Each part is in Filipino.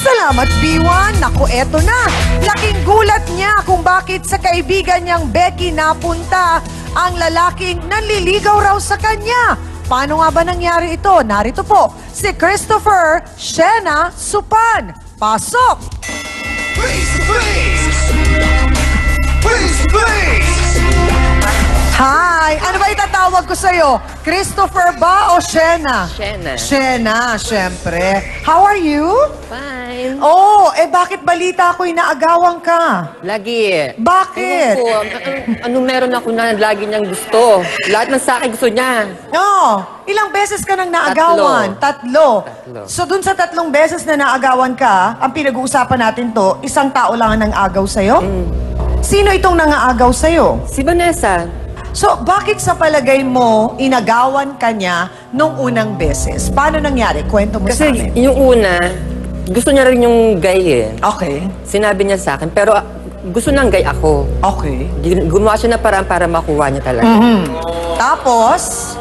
Salamat, B1. Naku, eto na. Laking gulat niya kung bakit sa kaibigan niyang Becky napunta ang lalaking nanliligaw raw sa kanya. Paano nga ba nangyari ito? Narito po, si Christopher Shena Supan. Pasok! Please, please! Please, please! Hi! Ano ba itatawag ko sa'yo? Christopher ba o Shena? Shena. Shena, syempre. How are you? Fine. Oh, bakit balita ko'y naagawan ka? Lagi. Bakit? Ewan ko, ano meron ako na lagi niyang gusto? Lahat ng sa akin gusto niya. No. Ilang beses ka nang naagawan? Tatlo. So dun sa 3 beses na naagawan ka, ang pinag-uusapan natin to, isang tao lang ang nang-agaw sa'yo? Sino itong nang-aagaw sa'yo? Si Vanessa. So, bakit sa palagay mo, inagawan ka niya nung unang beses? Paano nangyari? Kwento mo sa Kasi amin. yung una, gusto niya rin yung gay eh. Okay. Sinabi niya sa akin, pero gusto ng gay ako. Okay. Gumawa siya na parang para makuha niya talaga. Tapos,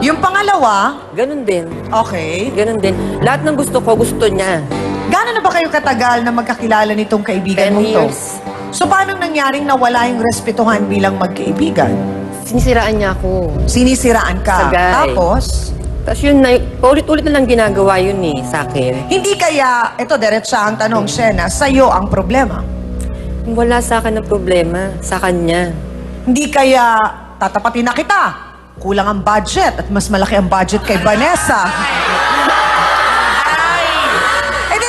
yung pangalawa, Ganon din. okay. Ganon din. Lahat ng gusto ko, gusto niya. Gano'n na ba kayo katagal na magkakilala nitong kaibigan 10 mo to? years. So, paano nangyaring nawala yung respetuhan bilang magkaibigan? Sinisiraan niya ako. Sinisiraan ka. Sa guy. Tapos, Tapos yun, paulit-ulit na lang ginagawa yun eh, sa akin. hindi kaya, ito, diretsa ang tanong, Shena, sa'yo ang problema? Wala sa akin ang problema, sa kanya. Hindi kaya tatapatin na kita? Kulang ang budget at mas malaki ang budget kay Vanessa.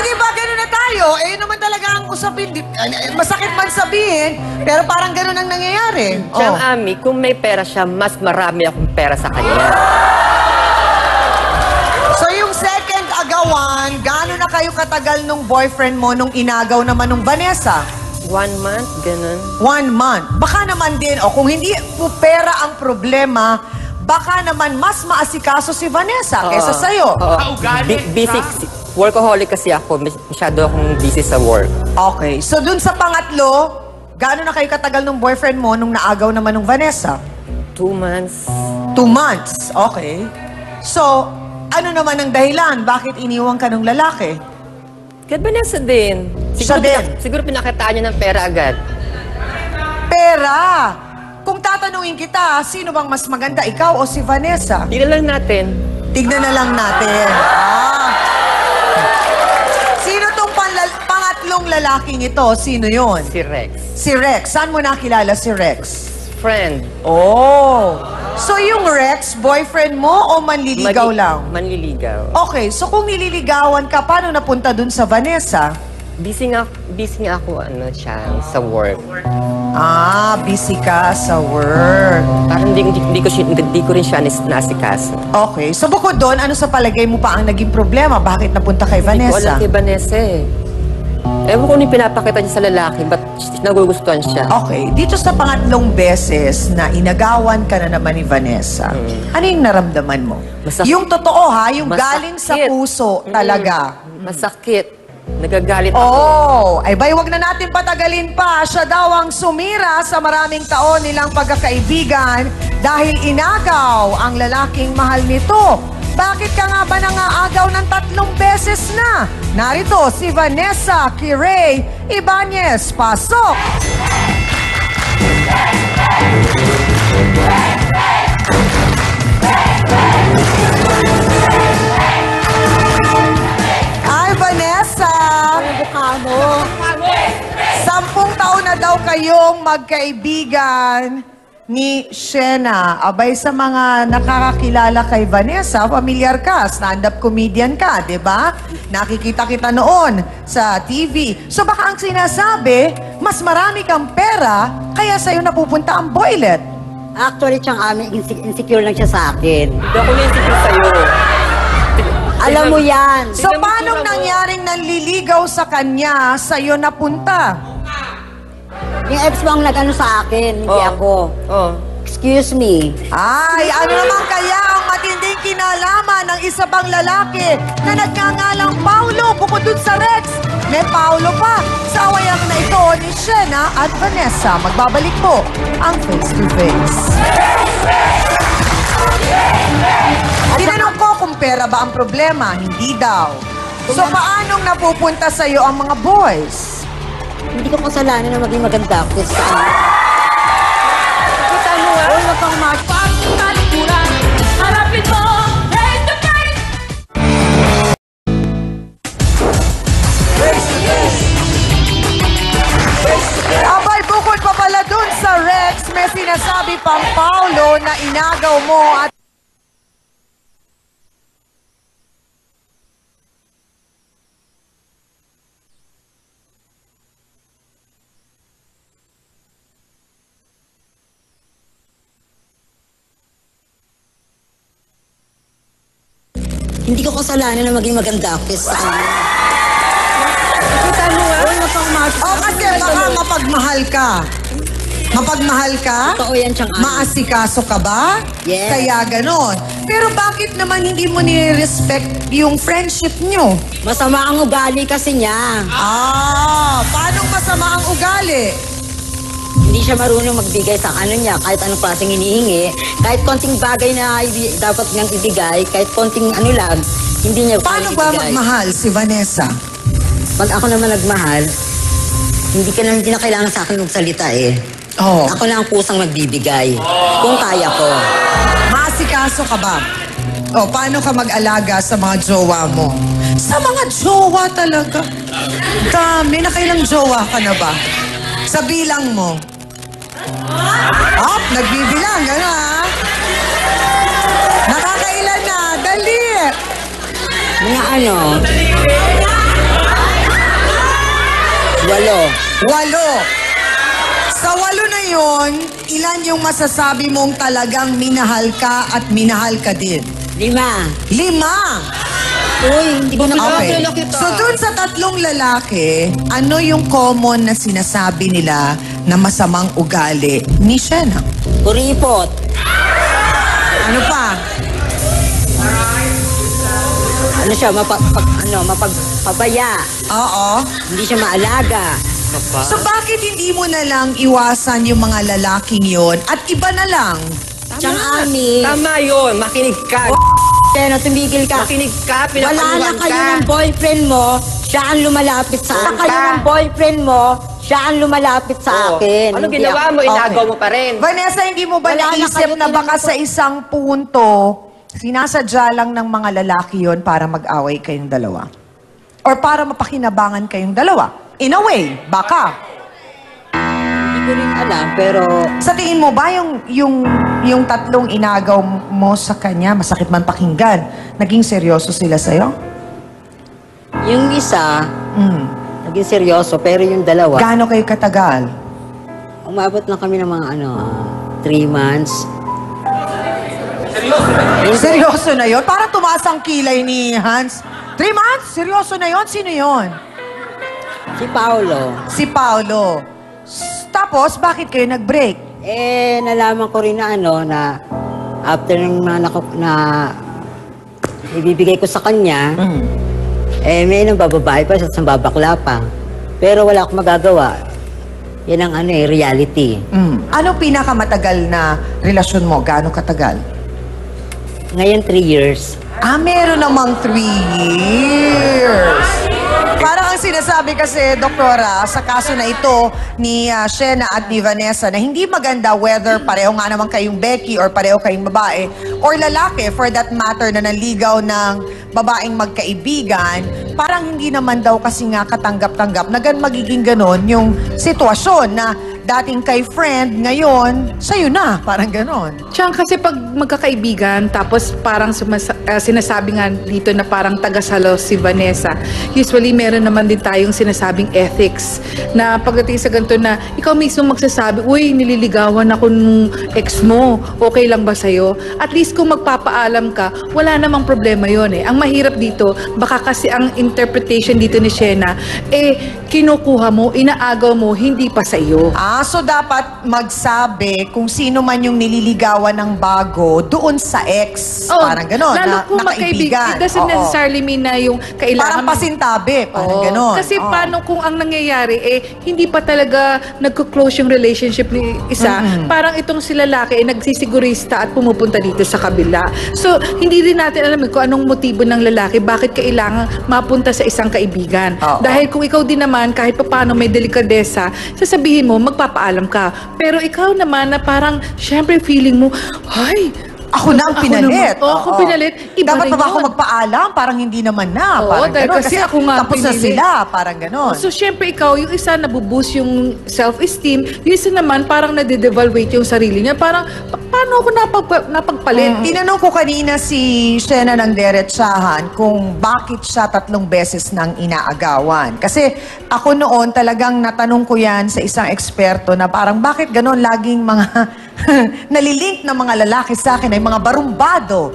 Di ba ganun na tayo? Yun naman talaga ang usapin. Masakit man sabihin, pero parang ganun ang nangyayari. Siyang Ami, kung may pera siya, mas marami akong pera sa kanya. So yung second agawan, gaano na kayo katagal nung boyfriend mo nung inagaw naman nung Vanessa? 1 month, ganun. 1 month. Baka naman din, kung hindi po pera ang problema, baka naman mas maasikaso si Vanessa kaysa sa'yo. Busy. Workaholic kasi ako. Masyado akong busy sa work. Okay. So dun sa pangatlo, gaano na kayo katagal nung boyfriend mo nung naagaw naman nung Vanessa? 2 months. 2 months. Okay. So, ano naman ang dahilan? Bakit iniwan ka ng lalaki? Kaya Vanessa din. Siya din. Siguro pinakitaan niya ng pera agad. Pera! Kung tatanungin kita, sino bang mas maganda, ikaw o si Vanessa? Tignan lang natin. Tignan na lang natin. Sino tong pangatlong lalaking ito? Sino yon? Si Rex. Si Rex. Saan mo nakilala si Rex? Friend. Oh! So yung Rex, boyfriend mo o manliligaw lang? Manliligaw. Okay, so kung nililigawan ka, paano napunta dun sa Vanessa? Busy nga ako siya, sa work. Busy ka sa work. Parang di ko rin siya naasikaso. Okay, so bukod doon, ano sa palagay mo pa ang naging problema? Bakit napunta kay Hindi ko Vanessa? alam kay Vanessa eh. Ewan ko nung pinapakita niya sa lalaki, ba't nagugustuhan siya? Okay, dito sa pangatlong beses na inagawan ka na naman ni Vanessa, ano yung naramdaman mo? Masakit. Yung totoo ha, yung Masakit. galing sa puso talaga. Masakit. Nagagalit ako. Oh, ay bay, wag na natin patagalin pa. Siya daw ang sumira sa maraming taon nilang pagkakaibigan dahil inagaw ang lalaking mahal nito. Bakit ka nga ba nangaagaw ng 3 beses na? Narito si Vanessa Kirey Ibanez. Pasok! Ay, Vanessa! Bukano. 10 taon na daw kayong magkaibigan ni Shena. Abay, sa mga nakakakilala kay Vanessa, familiar ka, stand-up comedian ka, di ba? Nakikita kita noon sa TV. So baka ang sinasabi, mas marami kang pera, kaya sa'yo napupunta ang boylet. Actually, Siyang Ami, insecure lang siya sa akin. Hindi ako na-insecure sa'yo. Alam mo yan. So paano nangyaring nanliligaw sa kanya, sa'yo napunta? Yung ex mo ang nag-ano sa akin, hindi ako. Oh. Excuse me. Ay, ano naman kaya ang matinding kinalaman ng isa pang lalaki na nagngangalang Paulo bukod dun sa Rex? May Paulo pa sa awayang na ito ni Shena at Vanessa. Magbabalik po ang Face to Face. Tinanong ko kung pera ba ang problema. Hindi daw. So, paanong napupunta sa'yo ang mga boys? Hindi ko kasalanan na maging maganda ako sa kanya. Kita mo nga. Huwag kang Pagtalikuran, harapin mo, face to face. Abay, bukod pa pala dun sa Rex, may sinasabi pang Paulo na inagaw mo at Hindi ko kasalanan na maging maganda ako sa kanya. Kita mo nga. Huwag kang kasi baka mapagmahal ka. Mapagmahal ka? Totoo yan siyang Maasikaso ka ba? Yes. Kaya ganon. Pero bakit naman hindi mo nire-respect yung friendship nyo? Masama ang ugali kasi niya. Paano masama ang ugali? Hindi siya marunong magbigay sa ano niya, kahit anong klaseng hinihingi. Kahit konting bagay na dapat niyang ibigay, kahit konting ano lang, hindi niya Paano kaya ba ibigay. magmahal si Vanessa? Pag ako naman nagmahal, hindi na kailangan sa akin magsalita eh. Oo. Ako na ang pusang magbibigay. Kung kaya ko. Maasikaso ka ba? O, paano ka mag-alaga sa mga jowa mo? Sa mga jowa talaga. Dami, nakailang jowa ka na ba? Sa bilang mo. Nagbibilang, gano'n ha? Nakakailan na, dali! Mga ano? 8. 8. Sa 8 na yon, ilan yung masasabi mong talagang minahal ka at minahal ka din? 5. 5! Uy, hindi ko Okay. nakakita. So dun sa 3 lalaki, ano yung common na sinasabi nila na masamang ugali ni Shena? Kuripot. Ano pa? Ano siya, mapagpabaya. Oo. Hindi siya maalaga. So bakit hindi mo na lang iwasan yung mga lalaking yon at iba na lang? Siyang ani. Tama yun. Makinig ka. Kaya tumigil ka. Makinig ka. Wala na Pinapaluan kayo ka. ng boyfriend mo, siya ang lumalapit sa akin. Kayo ng boyfriend mo, siya ang lumalapit sa Oo. akin. Ano Hindi ginawa ako. mo? Inagaw mo pa rin. Vanessa, hindi mo ba Wala na naisip kayo, na baka tinanong ko. sa isang punto, sinasadya lang ng mga lalaki yon para mag-away kayong dalawa? Or para mapakinabangan kayong dalawa? In a way, baka. Hindi ko rin alam, pero Sa tingin mo ba yung 3 inagaw mo sa kanya, masakit man pakinggan, naging seryoso sila sa'yo? yung isa, Mm. naging seryoso, pero yung dalawa, Gaano kayo katagal? umabot lang kami ng mga 3 months. Seryoso na yon? Parang tumaas ang kilay ni Hans. 3 months? Seryoso na yon? Sino yon? Si Paolo. Si Paulo. Tapos, bakit kayo nag-break? Nalaman ko rin na after ng na ibibigay ko sa kanya, may nang bababae pa siya, sa babakla pa. Pero wala akong magagawa. Yan ang reality. Ano pinakamatagal na relasyon mo? Gaano katagal? Ngayon, 3 years. Meron namang 3 years. Parang ang sinasabi kasi, Doktora, sa kaso na ito ni Shena at ni Vanessa na hindi maganda whether pareho nga naman kayong Becky or pareho kayong babae or lalaki for that matter na naligaw ng babaeng magkaibigan, parang hindi naman daw kasi nga katanggap-tanggap na magiging ganon yung sitwasyon na dating kay friend, ngayon, sa'yo na. Parang ganon. Tsaka kasi pag magkakaibigan, tapos parang sinasabi nga dito na parang tagasalo si Vanessa, usually meron naman din tayong sinasabing ethics na pagdating sa ganito na ikaw mismo magsasabi, uy, nililigawan ako nung ex mo, okay lang ba sa'yo? At least kung magpapaalam ka, wala namang problema yon eh. Ang mahirap dito, baka kasi ang interpretation dito ni Shena, kinukuha mo, inaagaw mo, hindi pa sa iyo. So dapat magsabi kung sino man yung nililigawan ng bago doon sa ex. Parang gano'n, Lalo na kung kaibigan. It doesn't necessarily mean na yung kailangan... Parang pasintabi, parang Oo. gano'n. Kasi paano kung ang nangyayari, hindi pa talaga nagko-close yung relationship ni isa, parang itong si lalaki nagsisigurista at pumupunta dito sa kabila. So, hindi rin natin alam kung anong motibo ng lalaki, bakit kailangan mapunta sa isang kaibigan. Oo. Dahil kung ikaw din naman, kahit pa paano may delikadesa, sasabihin mo, magpapaalam ka. Pero ikaw naman na parang, syempre feeling mo, ay, Ako na ang pinalit. Ako pinalit. Iba Dapat rin ba ako yun. magpaalam? Parang hindi naman na. Oo, Parang dahil gano'n. kasi ako nga tapos na pinili. sila. Parang gano'n. So, syempre ikaw, yung isa nabuboost yung self-esteem, yung isa naman parang nade-devaluate yung sarili niya. Parang, paano ako napagpalit? Tinanong ko kanina si Shena ng Derechahan kung bakit siya 3 beses nang inaagawan. Kasi ako noon talagang natanong ko yan sa isang eksperto na parang bakit ganon laging mga nalilink na mga lalaki sa akin ay mga barumbado.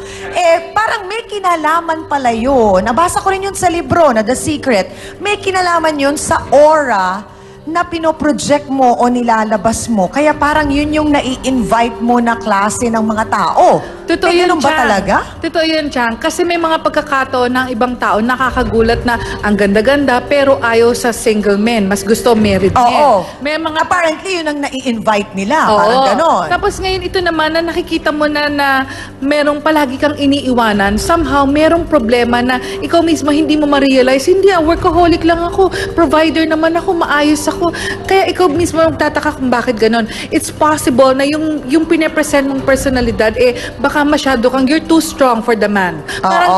Parang may kinalaman pala yun. Nabasa ko rin yun sa libro na The Secret. May kinalaman yun sa aura na pinoproject mo o nilalabas mo. Kaya parang yun yung nai-invite mo na klase ng mga tao. Totoo May yun, ganun ba Chang. talaga? Totoo yun, Chang. Kasi may mga pagkakataon ng ibang tao nakakagulat na ang ganda-ganda pero ayaw sa single men. Mas gusto married men. Oo. May mga Apparently, yun ang nai-invite nila. Oo. Parang ganon. Tapos ngayon ito naman na nakikita mo na merong palagi kang iniiwanan, somehow merong problema na ikaw mismo hindi mo ma-realize, hindi workaholic lang ako, provider naman ako, maayos ako. Kaya ikaw mismo magtataka kung bakit ganon. It's possible na yung pinapresent mong personalidad, baka masyado kang, you're too strong for the man. Parang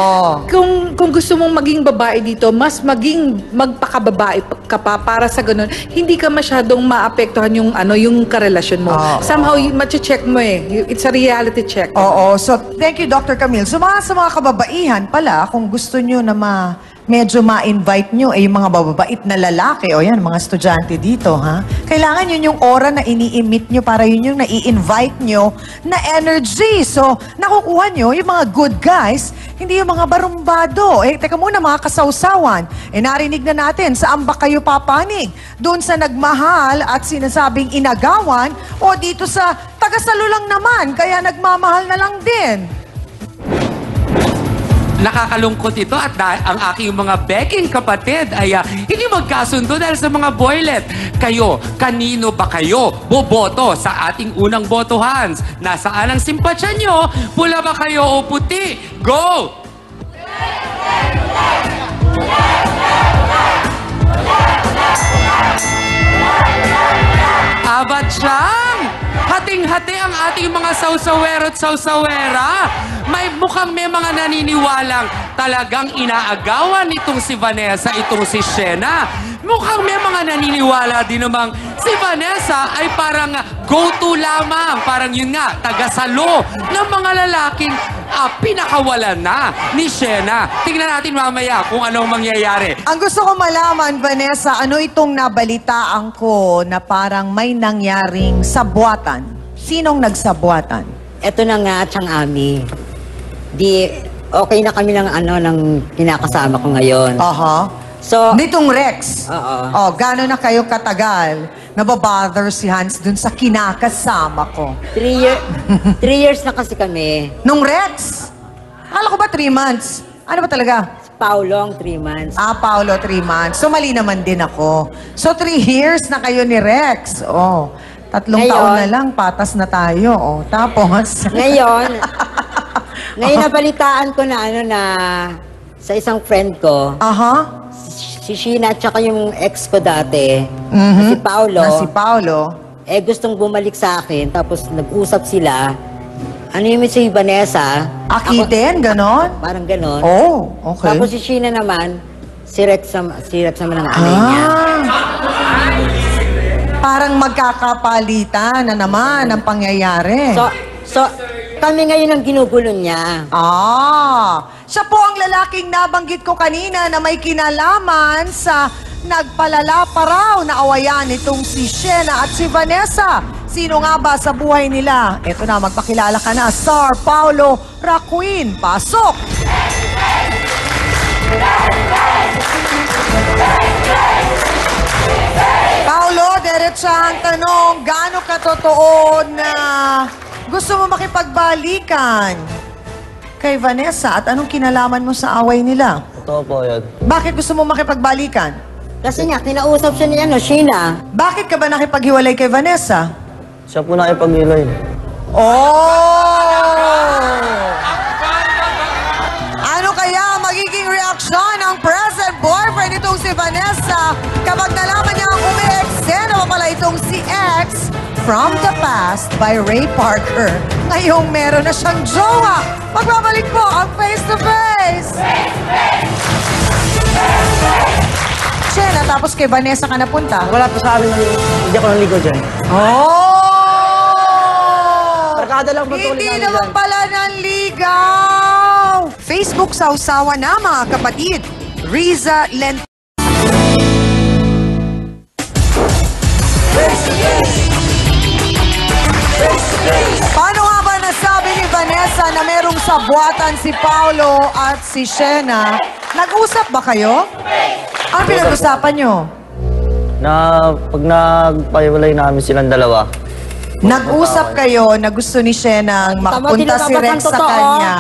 kung gusto mong maging babae dito, mas magpakababae ka pa para sa ganon, hindi ka masyadong maapektuhan yung karelasyon mo. Somehow, mache-check mo It's a reality check. Oo. So, thank you, Dr. Camille. So, sa mga kababaihan pala, kung gusto nyo na medyo ma-invite nyo, yung mga bababait na lalaki, o yan, mga estudyante dito, ha? Kailangan yun yung aura na ini-emit nyo para yun yung nai-invite nyo na energy. So, nakukuha nyo yung mga good guys, hindi yung mga barumbado. Teka muna, mga kasawsawan. Narinig na natin, saan ba kayo papanig? Doon sa nagmahal at sinasabing inagawan o dito sa tagasalo lang naman, kaya nagmamahal na lang din? Nakakalungkot ito at ang aking mga beking kapatid ay hindi magkasundo dahil sa mga boylet. Kayo, kanino ba kayo boboto sa ating unang botohan? Nasaan ang simpatsya nyo? Pula ba kayo o puti? Go! Abat siyang! Hating-hati ang ating mga sausawero at sausawera. Mukhang may mga naniniwalang talagang inaagawan itong si Vanessa, itong si Shena. Mukhang may mga naniniwala din namang si Vanessa ay parang go-to lamang. Parang yun nga, tagasalo ng mga lalaking pinakawalan na ni Shena. Tingnan natin mamaya kung anong mangyayari. Ang gusto ko malaman, Vanessa, ano itong nabalitaan ko na parang may nangyaring sabwatan? Sinong nagsabuatan? Eto na nga, Chang Ami. Okay na kami ng kinakasama ko ngayon. So, Nitong Rex. Oo. Gano'n na kayo katagal nababother si Hans dun sa kinakasama ko? 3 years na kasi kami. Nung Rex? Akala ko ba 3 months? Ano ba talaga? Paulong, 3 months. Paolo, 3 months. So, mali naman din ako. So, 3 years na kayo ni Rex. 3 taon na lang, patas na tayo. Tapos? Ngayon nabalitaan ko na sa isang friend ko, si Sheena at saka yung ex ko dati, na si Paolo. Si Paolo. Gustong bumalik sa akin, tapos nag-usap sila. Ano yung si Vanessa? Akitin, ganon? Parang ganon. Okay. Tapos si Sheena naman, si Rex naman ang anay niya. Parang magkakapalitan na naman ang pangyayari. So, kami ngayon ang ginugulo niya. Siya po ang lalaking nabanggit ko kanina na may kinalaman sa nagpalala pa raw na awayan itong si Shena at si Vanessa. Sino nga ba sa buhay nila? Ito na, magpakilala ka na. Sir Paolo Raquin. Pasok! Paolo, diretsa ang tanong. nakakatotoo na gusto mo makipagbalikan kay Vanessa at anong kinalaman mo sa away nila? Totoo po yun. Bakit gusto mo makipagbalikan? Kasi nga, kinausap siya ni Sheena. Bakit ka ba nakipaghiwalay kay Vanessa? Siya po nakipag-ilay. Oh! Ano kaya magiging reaksyon ng present boyfriend itong si Vanessa kapag nalaman niya ang umi-eksena pa pala itong si X from the past by Ray Parker. Ngayong meron na siyang jowa. Magbabalik po ang Face to Face! Shena, tapos kay Vanessa ka napunta? Wala po sa amin, hindi ako naligo dyan. Oh! Barkada lang po Hindi naman pala nanligaw! Facebook sausawa na mga kapatid. Riza Lent... Paano nga ba nasabi ni Vanessa na merong sabwatan si Paolo at si Shena? Nag-usap ba kayo? Ano pinag-usapan nyo? Na pag nagpahiwalay namin silang dalawa, Nag-usap kayo na gusto ni Shena makapunta si Rex sa kanya.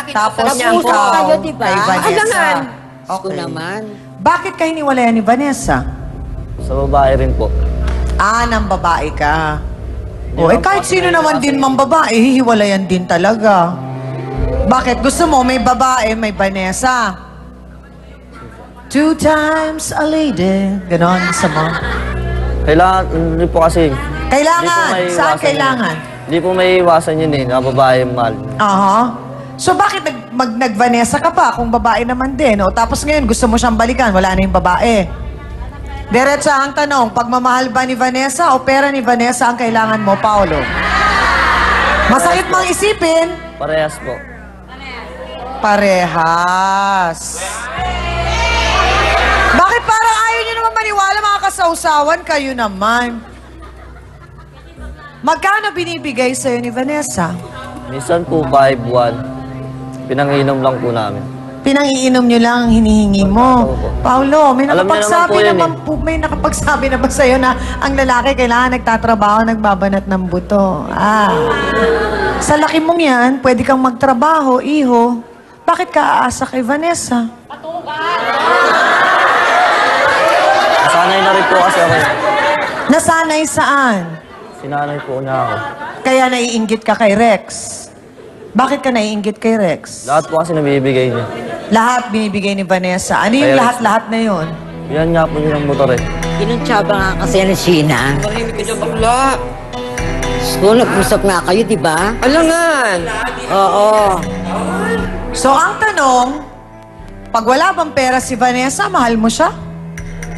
Tapos Nag-usap ikaw kayo, di ba? kay Vanessa. Alangan. Ako naman. Bakit ka hiniwalayan ni Vanessa? sa babae rin po. Ah, ng babae ka. O, eh kahit sino naman din mang babae, hihiwalayan din talaga. Bakit? Gusto mo may babae, may Vanessa? 2 times a lady. Ganon, gusto mo? Kailangan, hindi po kasi. Kailangan? Saan kailangan? Hindi po may iwasan yun eh, na babae mahal. Aha. So bakit nag-Vanessa ka pa kung babae naman din? O tapos ngayon gusto mo siyang balikan, wala na yung babae. Diretsa ang tanong, pagmamahal ba ni Vanessa o pera ni Vanessa ang kailangan mo, Paolo? Masakit mang isipin. Parehas po. Parehas. Bakit parang ayaw niyo naman maniwala mga kasausawan? Kayo naman. Magkano binibigay sa'yo ni Vanessa? Minsan po 5-1. Pinanginom lang po namin. Pinangiinom niyo lang ang hinihingi mo. Paulo, may Alam niyo nakapagsabi naman naman po po, may nakapagsabi na ba sa'yo na ang lalaki kailangan nagtatrabaho, nagbabanat ng buto? Ah. Sa laki mong yan, pwede kang magtrabaho, iho. Bakit ka aasa kay Vanessa? Nasanay na rin po kasi ako. Nasanay saan? Sinanay po niya ako. Kaya naiinggit ka kay Rex. Bakit ka naiinggit kay Rex? Lahat po kasi nabibigay niya. Lahat binibigay ni Vanessa. Ano yung Kaya- lahat-lahat na yun? Yan nga po yun ang motor eh. Kinuntsaba nga kasi yan ni Sheena. Tahimik ka dyan, bakla. So, nag-usap nga kayo, di ba? Alangan. Oo. So, ang tanong, pag wala bang pera si Vanessa, mahal mo siya?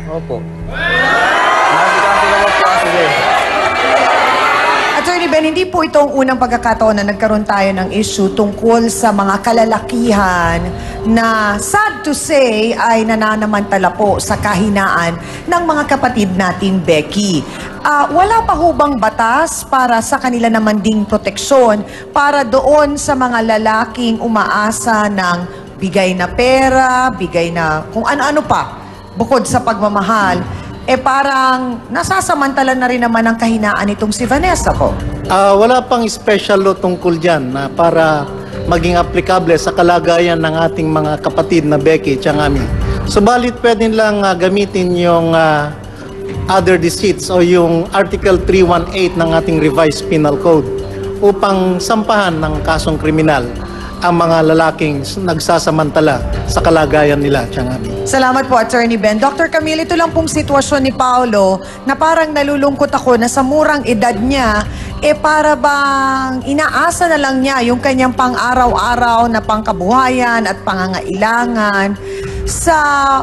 Opo. Nakasikaso naman po kasi eh. Attorney Ben, hindi po ito ang unang pagkakataon na nagkaroon tayo ng issue tungkol sa mga kalalakihan na sad to say ay nananamantala po sa kahinaan ng mga kapatid nating Becky. Wala pa ho bang batas para sa kanila naman ding proteksyon para doon sa mga lalaking umaasa ng bigay na pera, bigay na kung ano-ano pa bukod sa pagmamahal, parang nasasamantala na rin naman ang kahinaan itong si Vanessa po. Wala pang special law tungkol dyan na para maging aplikable sa kalagayan ng ating mga kapatid na Becky at Ami. Subalit pwede lang gamitin yung other deceits o yung Article 318 ng ating revised penal code upang sampahan ng kasong kriminal ang mga lalaking nagsasamantala sa kalagayan nila, Ami. Salamat po, Attorney Ben. Dr. Camille, ito lang pong sitwasyon ni Paolo na parang nalulungkot ako na sa murang edad niya, para bang inaasa na lang niya yung kanyang pang-araw-araw na pangkabuhayan at pangangailangan sa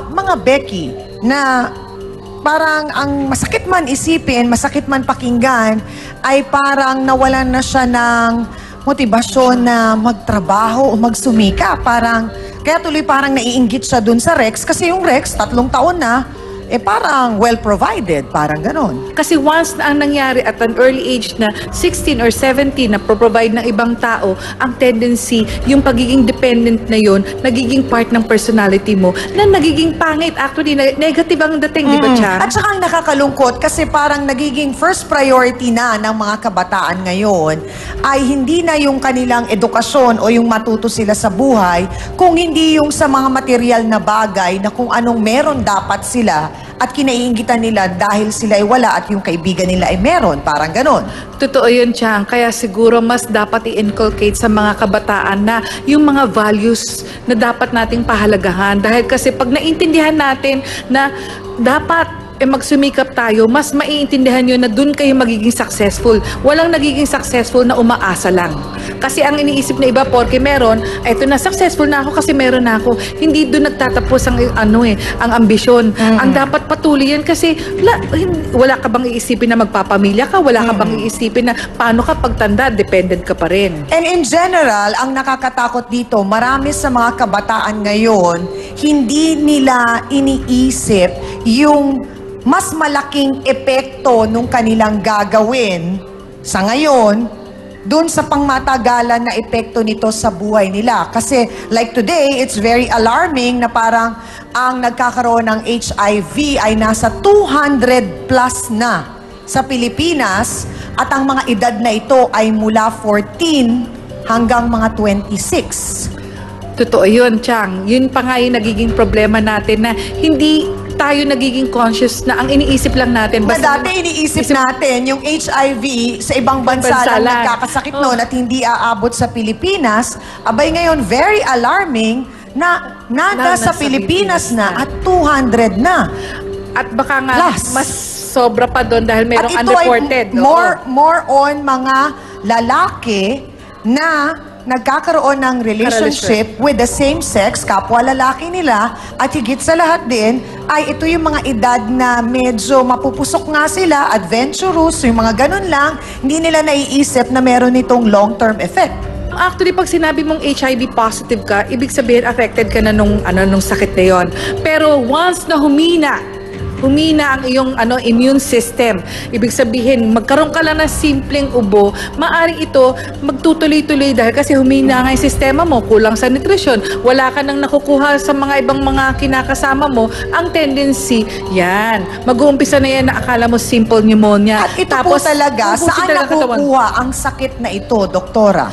mga Becky na parang ang masakit man isipin, masakit man pakinggan, ay parang nawalan na siya ng motibasyon na magtrabaho o magsumika. Kaya tuloy parang naiinggit siya dun sa Rex kasi yung Rex, 3 taon na, parang well-provided, parang ganon. Kasi once na ang nangyari at an early age na 16 or 17 na provide ng ibang tao, ang tendency, yung pagiging dependent na yun, nagiging part ng personality mo, na nagiging pangit. Actually, negative ang dating, di ba, Chang? At saka ang nakakalungkot kasi parang nagiging first priority na ng mga kabataan ngayon ay hindi na yung kanilang edukasyon o yung matuto sila sa buhay, kung hindi yung sa mga material na bagay na kung anong meron dapat sila at kinaiingitan nila dahil sila ay wala at yung kaibigan nila ay meron. Parang ganon. Totoo yun, Chang. Kaya siguro mas dapat i-inculcate sa mga kabataan na yung mga values na dapat nating pahalagahan. Dahil kasi pag naintindihan natin na dapat magsumikap tayo, mas maiintindihan nyo na dun kayo magiging successful. Walang nagiging successful na umaasa lang. Kasi ang iniisip na iba, porke meron, eto na, successful na ako kasi meron na ako. Hindi dun nagtatapos ang ang ambisyon. Ang dapat patuloy yan kasi wala ka bang iisipin na magpapamilya ka? Wala ka bang iisipin na paano ka pagtanda, dependent ka pa rin. And in general, ang nakakatakot dito, marami sa mga kabataan ngayon, hindi nila iniisip yung mas malaking epekto nung kanilang gagawin sa ngayon, dun sa pangmatagalan na epekto nito sa buhay nila. Kasi like today, it's very alarming na parang ang nagkakaroon ng HIV ay nasa 200 plus na sa Pilipinas at ang mga edad na ito ay mula 14 hanggang mga 26. Totoo yun, Chang. Yun pa nga yung nagiging problema natin na hindi tayo nagiging conscious na ang iniisip lang natin. Dati iniisip natin yung HIV sa ibang bansa lang nagkakasakit noon at hindi aabot sa Pilipinas. Abay ngayon, very alarming na nasa Pilipinas na at 200 na. At baka nga Plus. mas sobra pa doon dahil merong At ito unreported. ay more on mga lalaki na nagkakaroon ng relationship with the same sex, kapwa lalaki nila, at higit sa lahat din, ay ito yung mga edad na medyo mapupusok nga sila, adventurous, yung mga ganun lang, hindi nila naiisip na meron itong long-term effect. Actually, pag sinabi mong HIV positive ka, ibig sabihin affected ka na nung sakit na yon. Pero once na humina ang iyong immune system. Ibig sabihin, magkaroon ka lang ng simpleng ubo, maaring ito magtutuloy-tuloy dahil kasi humina nga yung sistema mo, kulang sa nutrition, wala ka nang nakukuha sa mga ibang mga kinakasama mo, ang tendency, yan, mag-uumpisa na yan na akala mo simple pneumonia. At ito po talaga, saan nakukuha ang sakit na ito, doktora?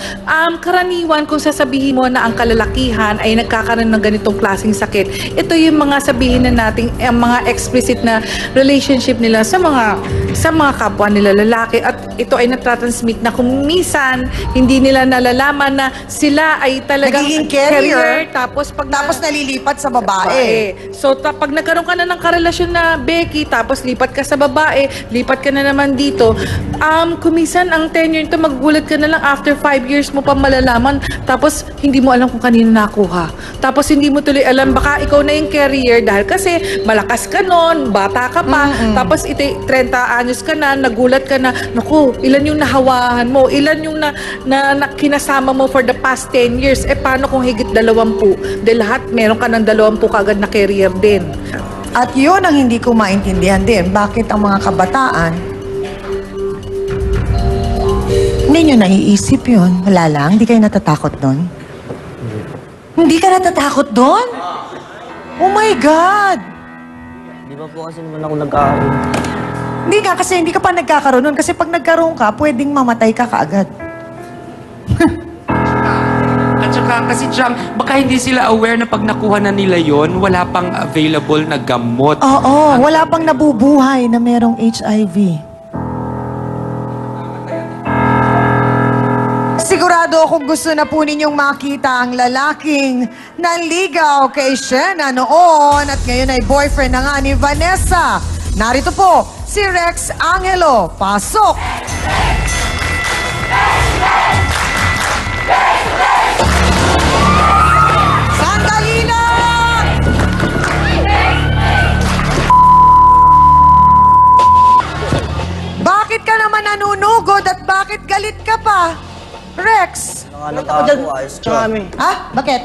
Karaniwan, kung sasabihin mo na ang kalalakihan ay nagkakaroon ng ganitong klaseng sakit, ito yung mga sabihin na nating mga explicit na relationship nila sa mga kapwa nila lalaki at ito ay natransmit na kung minsan hindi nila nalalaman na sila ay talagang nagiging carrier tapos nalilipat sa babae. So pag nagkaroon ka na ng karelasyon na Becky tapos lipat ka sa babae, lipat ka na naman dito, kung minsan ang tenure nito magugulat ka na lang after 5 years mo pa malalaman tapos hindi mo alam kung kanino nakuha. Tapos hindi mo tuloy alam baka ikaw na yung carrier dahil kasi malakas ka noon, bata ka pa, tapos 30 anyos ka na, nagulat ka na, naku, ilan yung nahawahan mo, ilan yung kinasama mo for the past 10 years, paano kung higit 20? Dahil lahat, meron ka ng 20 kagad na career din. At yun ang hindi ko maintindihan din, bakit ang mga kabataan, hindi nyo naiisip yun, wala lang, hindi kayo natatakot doon? Hindi ka natatakot doon? Oh my God! Di ba po kasi naman ako nagkakaroon? Hindi nga, kasi hindi ka pa nagkakaroon nun. Kasi pag nagkaroon ka, pwedeng mamatay ka kaagad. At saka kasi Chang, baka hindi sila aware na pag nakuha na nila yon, wala pang available na gamot. Oo, wala pang nabubuhay na merong HIV. Sigurado akong gusto na po ninyong makita ang lalaking nanligaw kay Shena noon at ngayon ay boyfriend na nga ni Vanessa. Narito po si Rex Angelo. Pasok! Sandali lang! Bakit ka naman nanunugod at bakit galit ka pa? Rex! Nanganak ako, ayos ka. Ha? Bakit?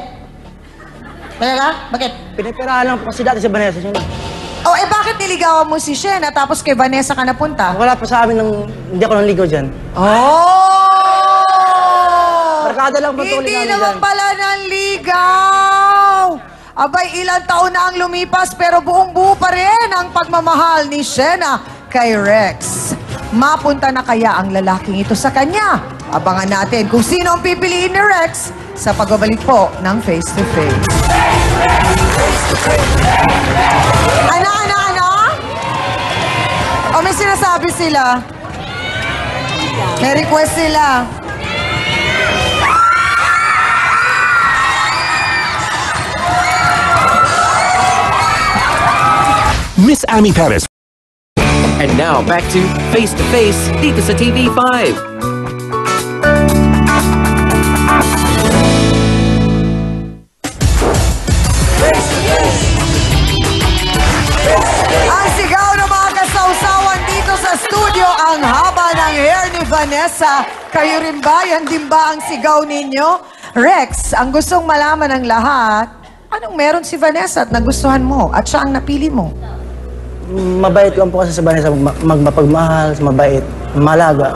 Talaga? Bakit? Pinipirahan lang po kasi dati si Vanessa siya. Oh, bakit niligawan mo si Shena tapos kay Vanessa ka napunta? Wala pa sa amin ng... Hindi ako nanligaw dyan. Oh! Barkada lang po tuloy Hindi namin naman dyan. pala nanligaw! Abay, ilang taon na ang lumipas pero buong-buo pa rin ang pagmamahal ni Shena kay Rex. Mapunta na kaya ang lalaking ito sa kanya? Abangan natin kung sino ang pipiliin ni Rex sa pagbabalik po ng Face to Face. Ano? O may sinasabi sila? May request sila. Miss Amy Perez. And now back to Face dito sa TV5. Ang sigaw ng mga kasawsawan dito sa studio, ang haba ng hair ni Vanessa. Kayo rin ba? Yan din ba ang sigaw ninyo? Rex, ang gustong malaman ng lahat, anong meron si Vanessa at nagustuhan mo at siya ang napili mo? Mabait lang po kasi sa Vanessa, mapagmahal, mabait, malaga.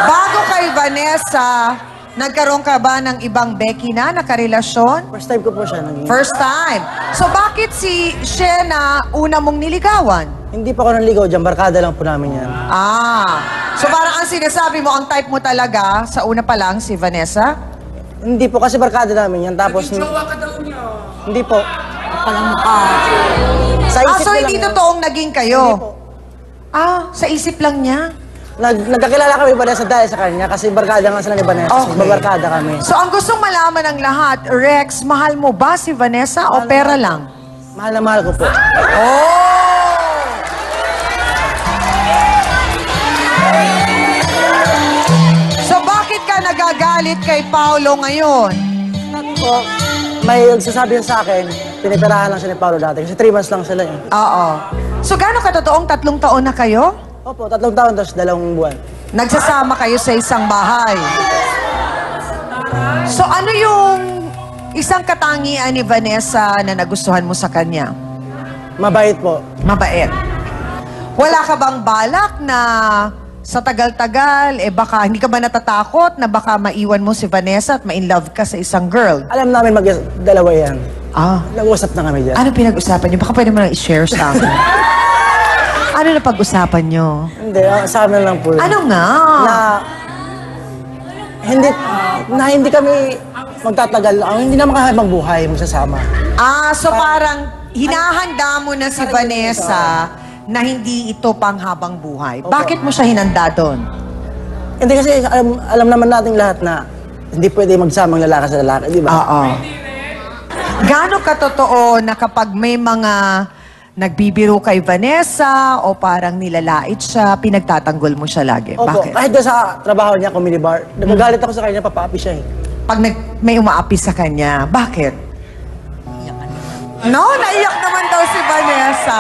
Bago kay Vanessa, nagkaroon ka ba ng ibang Becky na nakarelasyon? First time ko po siya naging... First time. So bakit si Shena una mong niligawan? Hindi pa ako nanligaw dyan, barkada lang po namin yan. So parang ang sinasabi mo, ang type mo talaga, sa una pa lang, si Vanessa? Hindi po, kasi barkada namin yan, tapos... Jowa ka daw niya. Hindi po. Palang mukha. Sa isip So ko lang hindi yan. totoong naging kayo? Hindi po. Sa isip lang niya? Nagkakilala kami Vanessa dahil sa kanya kasi barkada nga sila ni Vanessa. Okay. Magbarkada kami. So ang gustong malaman ng lahat, Rex, mahal mo ba si Vanessa o pera lang? Mahal na mahal ko po. Oh! So bakit ka nagagalit kay Paolo ngayon? Po, may nagsasabi sa akin, pinipirahan lang siya ni Paolo dati kasi 3 months lang sila eh. Oo. So gaano katotoong 3 taon na kayo? Opo, 3 taon tapos 2 buwan. Nagsasama kayo sa isang bahay. So ano yung isang katangian ni Vanessa na nagustuhan mo sa kanya? Mabait po. Mabait. Wala ka bang balak na sa tagal-tagal, baka hindi ka ba natatakot na baka maiwan mo si Vanessa at ma-in-love ka sa isang girl? Alam namin mag-dalawa yan. Nag-usap na kami dyan. Ano pinag-usapan niyo? Baka pwede mo lang i-share sa akin. Ano na pag-usapan niyo? Hindi, sa amin lang po. Ano nga? Hindi kami magtatagal. Hindi naman kahabang buhay magsasama. So parang hinahanda mo na si Vanessa na hindi ito panghabang buhay. Bakit mo siya hinanda doon? Hindi kasi alam naman nating lahat na hindi pwede magsamang lalaki sa lalaki, di ba? Oo. Gaano katotoo na kapag may mga nagbibiro kay Vanessa o parang nilalait siya, pinagtatanggol mo siya lagi? Opo, Bakit? kahit doon sa trabaho niya, comedy bar, nagagalit ako sa kanya, papaapi siya eh. Pag may umaapi sa kanya, bakit? No, naiyak naman daw si Vanessa.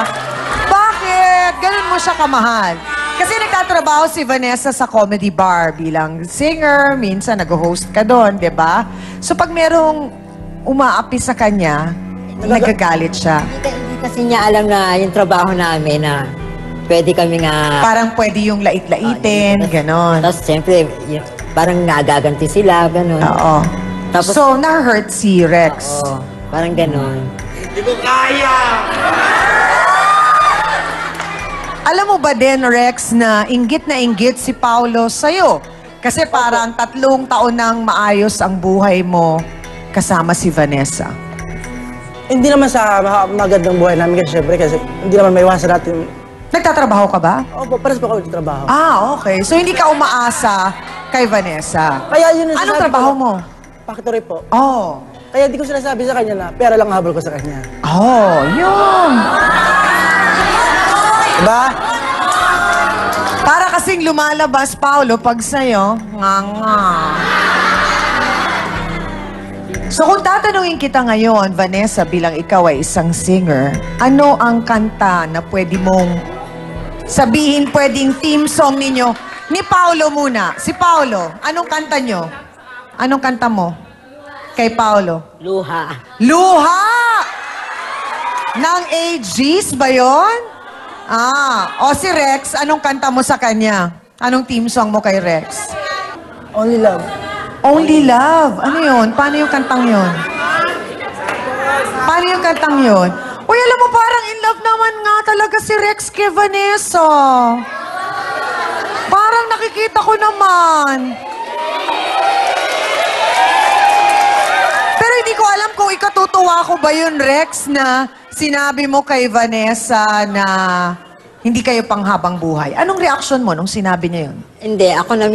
Bakit? Ganun mo siya kamahal. Kasi nagtatrabaho si Vanessa sa comedy bar bilang singer, minsan nag-host ka doon, di ba? So pag merong umaapi sa kanya, nagagalit siya. Hindi kasi niya alam na yung trabaho namin na pwede kami nga... Parang pwede yung lait-laitin, ganon. Tapos siyempre, parang nagaganti sila, ganon. Oo. Tapos, So, na-hurt si Rex. Oo, parang ganon. Hindi ko kaya! Alam mo ba din, Rex, na inggit si Paolo sa'yo? Kasi parang 3 taon nang maayos ang buhay mo kasama si Vanessa. Hindi naman sa magandang buhay namin kasi syempre kasi hindi naman may iwasan natin. Nagtatrabaho ka ba? Opo, pares pa ako nagtatrabaho. Okay. So, hindi ka umaasa kay Vanessa. Kaya yun ang Anong sinasabi trabaho ko, mo? Factory po. Oh. Kaya di ko sinasabi sa kanya na pera lang habol ko sa kanya. Yun. Diba? Para kasing lumalabas, Paolo, pag sa'yo, nga. So kung tatanungin kita ngayon, Vanessa, bilang ikaw ay isang singer, ano ang kanta na pwede mong sabihin, pwedeng team song ninyo? Ni Paolo muna. Si Paolo, anong kanta nyo? Anong kanta mo? Kay Paolo? Luha. Luha! Ng AGs ba yun? O si Rex, anong kanta mo sa kanya? Anong team song mo kay Rex? Only love. Only Love. Ano yun? Paano yung kantang yun? Paano yung kantang yun? Uy, alam mo, parang in love naman nga talaga si Rex kay Vanessa. Parang nakikita ko naman. Pero hindi ko alam kung ikatutuwa ko ba yun, Rex, na sinabi mo kay Vanessa na hindi kayo panghabang buhay. Anong reaction mo nung sinabi niya yun? Hindi, ako na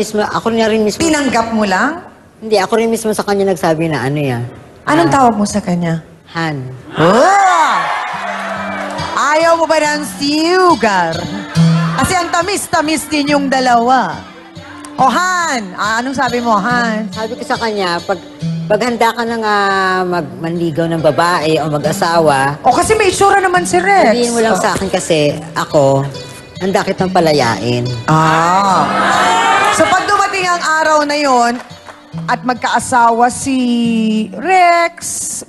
rin mismo. Tinanggap mo lang? Hindi, ako rin mismo sa kanya nagsabi na ano yan. Anong tawag mo sa kanya? Han. Oh! Ayaw mo ba ng sugar? Kasi ang tamis-tamis din yung dalawa. O Han, anong sabi mo, Han? Sabi ko sa kanya, pag handa ka na nga manligaw ng babae o mag-asawa, O kasi may itsura naman si Rex. sabihin mo lang sa akin kasi ako, handa kitang palayain. So pag dumating ang araw na yon at magkaasawa si Rex,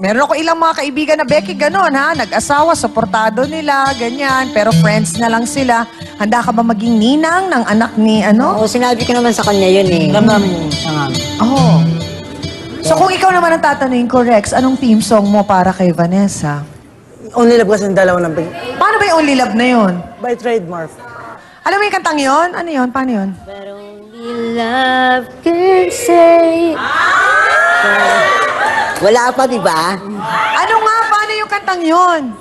meron ako ilang mga kaibigan na Becky ganon ha, nag-asawa, suportado nila, ganyan, pero friends na lang sila. Handa ka ba maging ninang ng anak ni ano? Oo, sinabi ko naman sa kanya yun eh. Alam namin yun. Oh. So kung ikaw naman ang tatanungin ko, Rex, anong theme song mo para kay Vanessa? Only love kasi yung dalawa ng pag... Paano ba yung Only Love na yon? By trademark. Alam mo yung kantang yon? Ano yon? Paano yon? But only love can say... Wala pa, di ba? Ano nga? Paano yung kantang yon?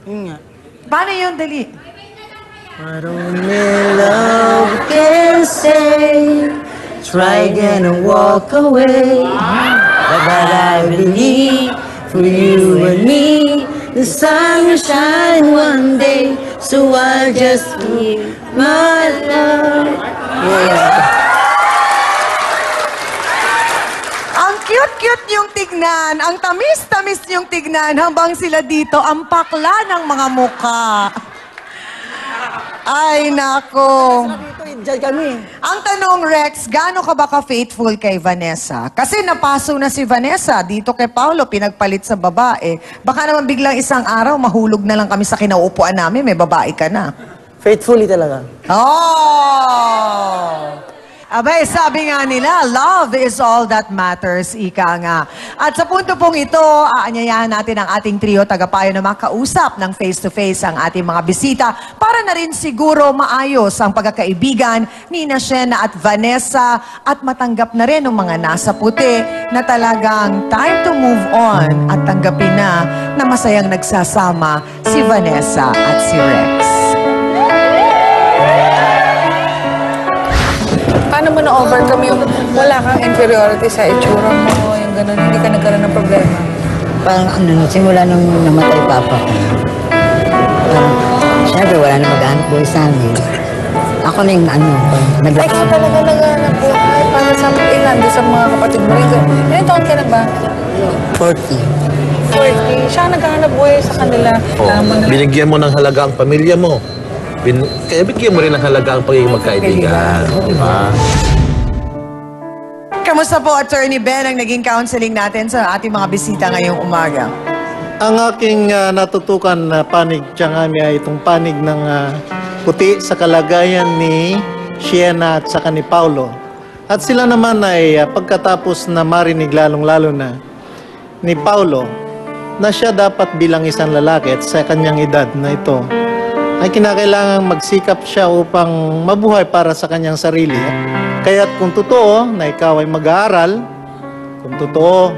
Yun nga. Paano yun? Dali. But only love can say, try again and walk away. But I believe for you and me, the sun will shine one day. So I'll just give my love. Ang cute-cute niyong tignan, ang tamis-tamis niyong tignan habang sila dito ang pakla ng mga mukha. Ay, nako. Diyan kami. Ang tanong, Rex, gaano ka ba ka-faithful kay Vanessa? Kasi napaso na si Vanessa dito kay Paolo, pinagpalit sa babae. Baka naman biglang isang araw, mahulog na lang kami sa kinauupuan namin, may babae ka na. Faithfully talaga. Oh! Abay, sabi nga nila, love is all that matters, ika nga. At sa punto pong ito, aanyayahan natin ang ating trio tagapayo na makausap ng face-to-face ang ating mga bisita para na rin siguro maayos ang pagkakaibigan ni Shena at Vanessa at matanggap na rin ng mga nasa puti na talagang time to move on at tanggapin na masayang nagsasama si Vanessa at si Rex. Paano mo na-overcome yung wala kang inferiority sa itsura mo, yung gano'n, hindi ka nagkaroon ng problema? Parang simula nung namatay papa ko. Parang, syempre wala na mag-anak buhay sa amin. Ako na yung Ikaw talaga naghanap buhay para sa ilan sa mga kapatid mo rin. Ilan taon ka na ba? 40. 40. Siya ang naghahanap buhay sa kanila. Binigyan mo ng halaga ang pamilya mo. Kaya bigyan mo rin ng halaga ang pagiging magkaibigan. Di ba? Kamusta po, Attorney Ben, ang naging counseling natin sa ating mga bisita ngayong umaga? Ang aking natutukan na panig, Tiangami, ay itong panig ng puti sa kalagayan ni Shena at saka ni Paolo. At sila naman ay pagkatapos na marinig lalong-lalo na ni Paolo na siya dapat bilang isang lalaki at sa kanyang edad na ito ay kinakailangan magsikap siya upang mabuhay para sa kanyang sarili. Kaya't kung totoo na ikaw ay mag-aaral, kung totoo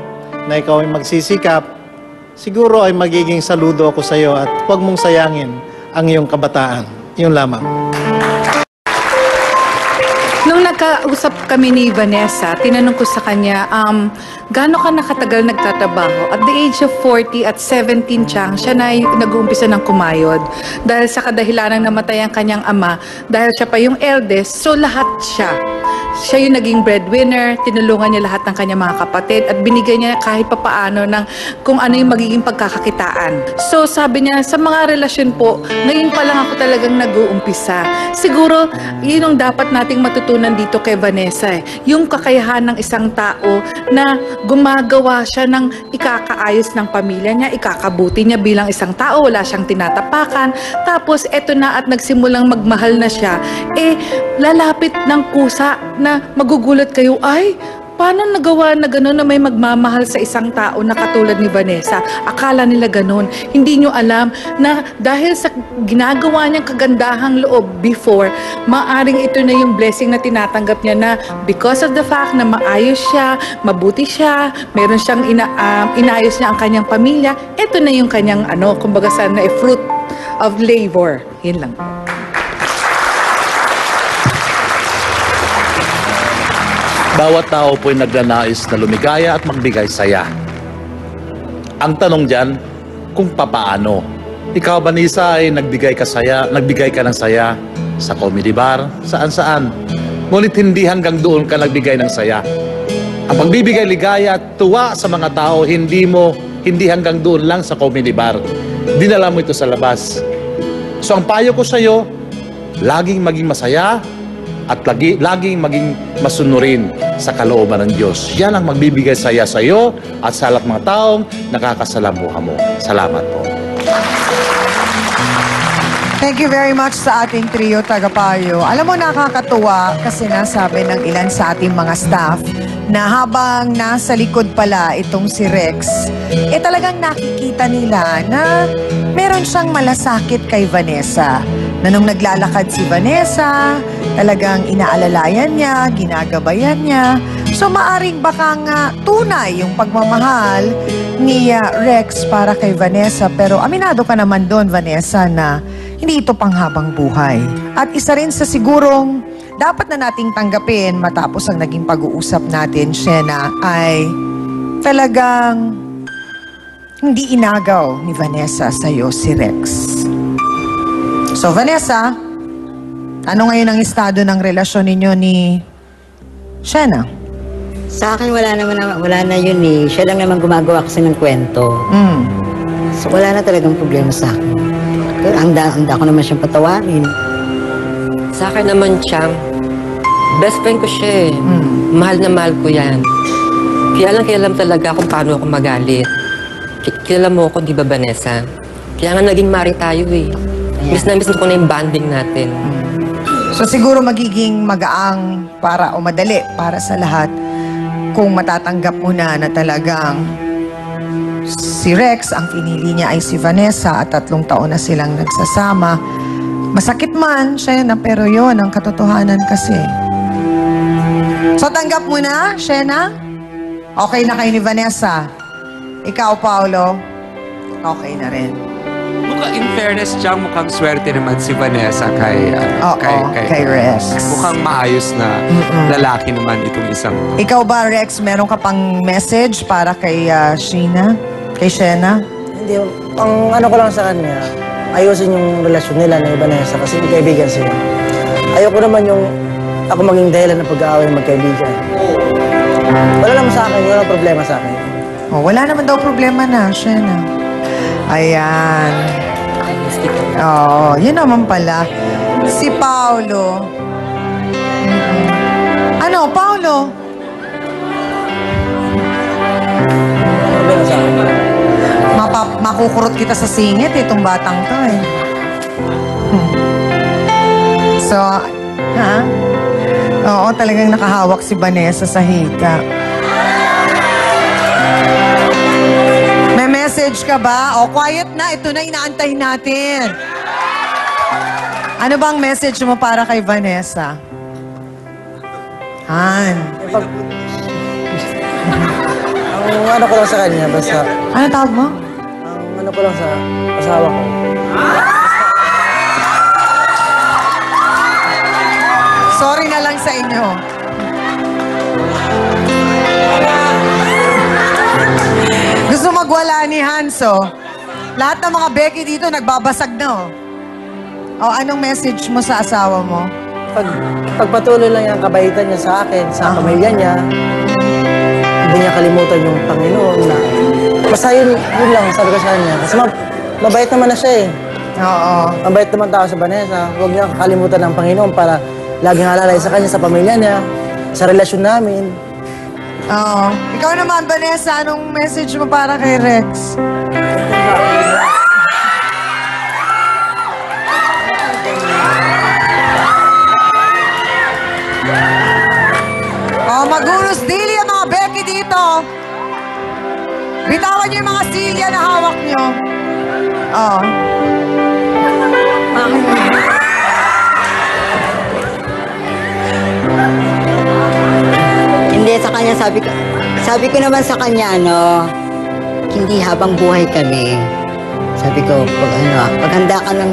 na ikaw ay magsisikap, siguro ay magiging saludo ako sa iyo at huwag mong sayangin ang iyong kabataan. Yun lamang. Nung nagkausap kami ni Vanessa, tinanong ko sa kanya, gaano ka nakatagal nagtatrabaho? At the age of 40 at 17 siya na nag-uumpisa ng kumayod. Dahil sa kadahilanang namatay ang kanyang ama, dahil siya pa yung eldest, so lahat siya. siya yung naging breadwinner, tinulungan niya lahat ng kanyang mga kapatid at binigay niya kahit papaano ng kung ano yung magiging pagkakakitaan. So sabi niya, sa mga relasyon po, ngayon pa lang ako talagang nag-uumpisa. Siguro, yun ang dapat nating matutunan dito kay Vanessa eh. Yung kakayahan ng isang tao na gumagawa siya ng ikakaayos ng pamilya niya, ikakabuti niya bilang isang tao, wala siyang tinatapakan. Tapos eto na at nagsimulang magmahal na siya, lalapit ng kusa na magugulat kayo, ay, paano nagawa na gano'n na may magmamahal sa isang tao na katulad ni Vanessa? Akala nila gano'n. Hindi nyo alam na dahil sa ginagawa niyang kagandahang loob before, maaring ito na yung blessing na tinatanggap niya na because of the fact na maayos siya, mabuti siya, meron siyang inayos niya ang kanyang pamilya, ito na yung kanyang kumbaga sana fruit of labor. Yun lang. Bawat tao po'y nagnanais na lumigaya at magbigay saya. Ang tanong dyan, kung papaano. Ikaw, Vanessa, ay nagbigay ka ng saya sa comedy bar, saan-saan. Ngunit hindi hanggang doon ka nagbigay ng saya. Ang pagbibigay ligaya at tuwa sa mga tao, hindi hanggang doon lang sa comedy bar. Dinala mo ito sa labas. So ang payo ko sa iyo, laging maging masaya at laging maging masunurin sa kalooban ng Diyos. Yan ang magbibigay saya sa iyo at sa lahat mga taong nakakasalamuha mo. Salamat po. Thank you very much sa ating trio tagapayo. Alam mo, nakakatuwa kasi nasabi ng ilan sa ating mga staff na habang nasa likod pala itong si Rex, talagang nakikita nila na meron siyang malasakit kay Vanessa. Na nung naglalakad si Vanessa, talagang inaalalayan niya, ginagabayan niya. So maaring baka nga tunay yung pagmamahal ni Rex para kay Vanessa. Pero aminado ka naman doon, Vanessa, na hindi ito panghabang buhay. At isa rin sa sigurong dapat na nating tanggapin matapos ang naging pag-uusap natin, Shena, ay talagang hindi inagaw ni Vanessa sa'yo si Rex. So, Vanessa, ano ngayon ang estado ng relasyon ninyo ni Shena? Sa akin, wala na yun eh. Siya lang naman gumagawa kasi ng kwento. So, wala na talagang problema sa akin. Pero handa ko naman siyang patawarin. Sa akin naman, Chang, best friend ko siya eh. Mahal na mahal ko yan. Kaya lang talaga kung paano ako magalit. Kilala mo ako, di ba, Vanessa? Kaya nga naging mari tayo eh. Miss na ko na yung bonding natin. So siguro magiging magaang para o madali para sa lahat kung matatanggap mo na talagang si Rex, ang pinili niya ay si Vanessa at 3 taon na silang nagsasama. Masakit man, Shena, pero yon ang katotohanan kasi. So tanggap mo na, Shena? Okay na kayo ni Vanessa? Ikaw, Paolo? Okay na rin. In fairness, Chang, mukhang swerte naman si Vanessa kay Rex. Mukhang maayos na lalaki naman itong isang. Ikaw ba, Rex, meron ka pang message para kay Sheena? Kay Shena? Hindi, ang ano ko lang sa kanya, ayusin yung relasyon nila ni Vanessa kasi magkaibigan sila. Ayoko naman yung ako maging dahilan ng pag-aaway ng magkaibigan. Wala naman sa akin, wala problema sa akin. Oh, wala naman daw problema na, Shena. Ayan. Oh, yun naman pala. Si Paolo. Ano, Paolo? Makukurot kita sa singit itong batang to eh. So, ha? Oo, talagang nakahawak si Vanessa sa hika. May message ka ba? O, quiet na. Ito na inaantay natin. Ano bang message mo para kay Vanessa? Han. Ang ano ko lang sa kanya, basta... Ano tawag mo? Ang ano ko lang sa asawa ko. Sorry na lang sa inyo. Gusto magwala ni Hanso. Lahat ng mga Becky dito nagbabasag na, oh. O, anong message mo sa asawa mo? pagpatuloy lang yung kabaitan niya sa akin, sa pamilya niya. Hindi niya kalimutan yung Panginoon na basta yun lang sabi ko sa kanya. Kasi mabait naman na siya eh. Oo. Mabait naman tao sa Vanessa. Huwag niya kakalimutan ng Panginoon para laging alalay sa kanya, sa pamilya niya, sa relasyon namin. Oo. Ikaw naman, Vanessa, anong message mo para kay Rex? Oh, magunos dili ang mga Becky dito. Bitawan niyo yung mga silya na hawak niyo. Oh. Hindi, sa kanya sabi ko naman sa kanya, hindi habang buhay kami. Sabi ko, paghanda ka ng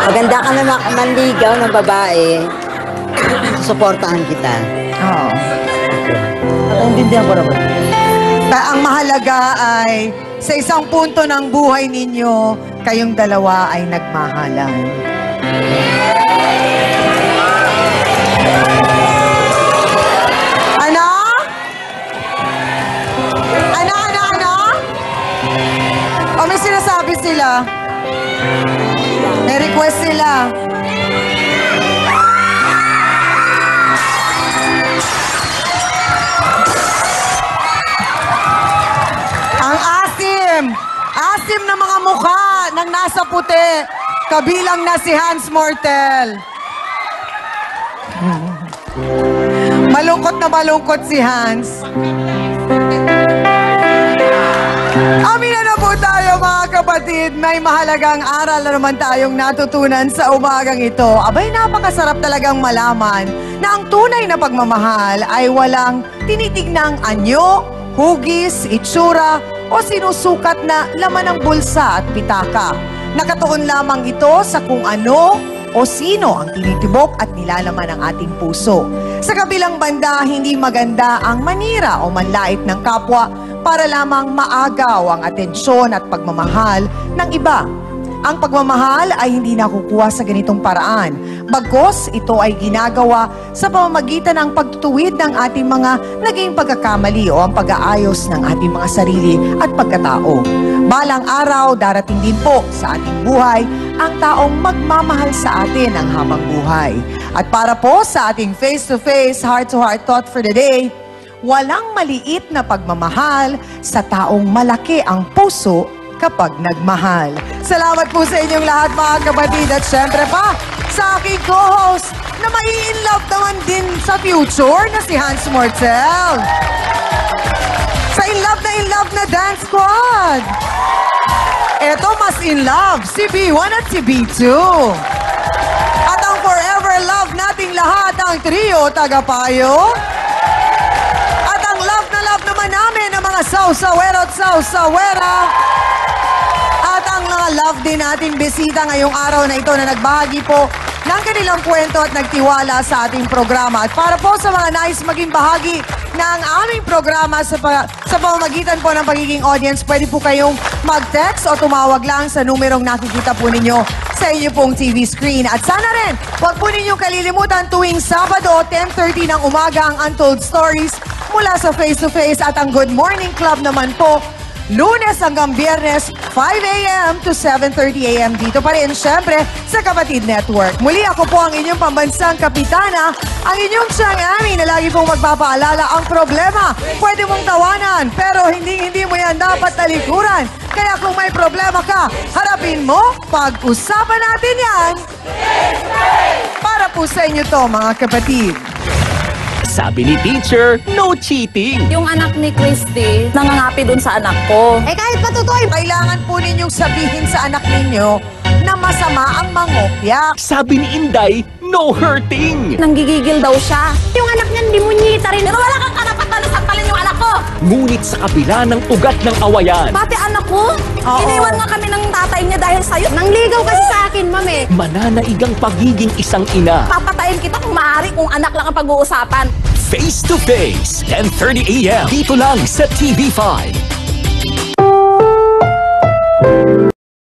paghanda ka na manligaw ng babae, susuportahan kita. Oo. Naiintindihan ko naman. Ang mahalaga ay sa isang punto ng buhay ninyo, kayong dalawa ay nagmahalan. Ano? Ano? O may sinasabi sila? May request sila. Ang asim na mga mukha ng nasa puti, kabilang na si Hans Mortel. Malungkot si Hans. Amina na po tayo mga kapatid, may mahalagang aral na naman tayong natutunan sa umagang ito. Abay, napakasarap talagang malaman na ang tunay na pagmamahal ay walang tinitignang anyo, hugis, itsura, o sinusukat na laman ng bulsa at pitaka. Nakatuon lamang ito sa kung ano o sino ang tinitibok at nilalaman ng ating puso. Sa kabilang banda, hindi maganda ang manira o manlait ng kapwa para lamang maagaw ang atensyon at pagmamahal ng iba. Ang pagmamahal ay hindi nakukuha sa ganitong paraan. Bagkus, ito ay ginagawa sa pamamagitan ng pagtutuwid ng ating mga naging pagkakamali o ang pag-aayos ng ating mga sarili at pagkatao. Balang araw, darating din po sa ating buhay ang taong magmamahal sa atin ang habang buhay. At para po sa ating face-to-face, heart-to-heart thought for the day, walang maliit na pagmamahal sa taong malaki ang puso kapag nagmahal. Salamat po sa inyong lahat mga kapatid at syempre pa sa aking co-host na mai-inlove naman din sa future na si Hans Mortel. Sa inlove na dance squad. Eto mas in love, si B1 at si B2. At ang forever love nating lahat, ang trio Tagapayo. At ang love na love naman namin ang mga sausawero at sausawera. At ang mga love din nating bisita ngayong araw na ito na nagbahagi po ng kanilang kwento at nagtiwala sa ating programa. At para po sa mga nais maging bahagi ng aming programa sa pamamagitan po ng pagiging audience, pwede po kayong mag-text o tumawag lang sa numerong nakikita po ninyo sa inyo pong TV screen. At sana rin, huwag po ninyong kalilimutan tuwing Sabado 10:30 ng umaga ang Untold Stories mula sa Face to Face at ang Good Morning Club naman po Lunes hanggang Biyernes, 5 a.m. to 7:30 a.m. Dito pa rin, syempre, sa Kapatid Network. Muli ako po ang inyong pambansang kapitana, ang inyong Chang Ami na lagi pong magpapaalala ang problema. Pwede mong tawanan, pero hindi mo yan dapat talikuran. Kaya kung may problema ka, harapin mo, pag-usapan natin yan. Para po sa inyo to, mga kapatid. Sabi ni teacher, no cheating. Yung anak ni Christy, nangangapi dun sa anak ko. Eh kahit patutoy, kailangan po ninyong sabihin sa anak ninyo na masama ang mangopya. Sabi ni Inday, no hurting. Nanggigigil daw siya. Yung anak niya hindi munyita rin. Pero wala kang karapatan na saktalin yung anak ko. Ngunit sa kabila ng ugat ng awayan, Pati anak ko, Oo. iniwan nga kami ng tatay niya dahil sa'yo. Nangligaw kasi sa akin, ma'am eh. mananaigang pagiging isang ina. Papatayin kita kung maaari kung anak lang ang pag-uusapan. Face to Face, 10:30 a.m. Dito lang sa TV5.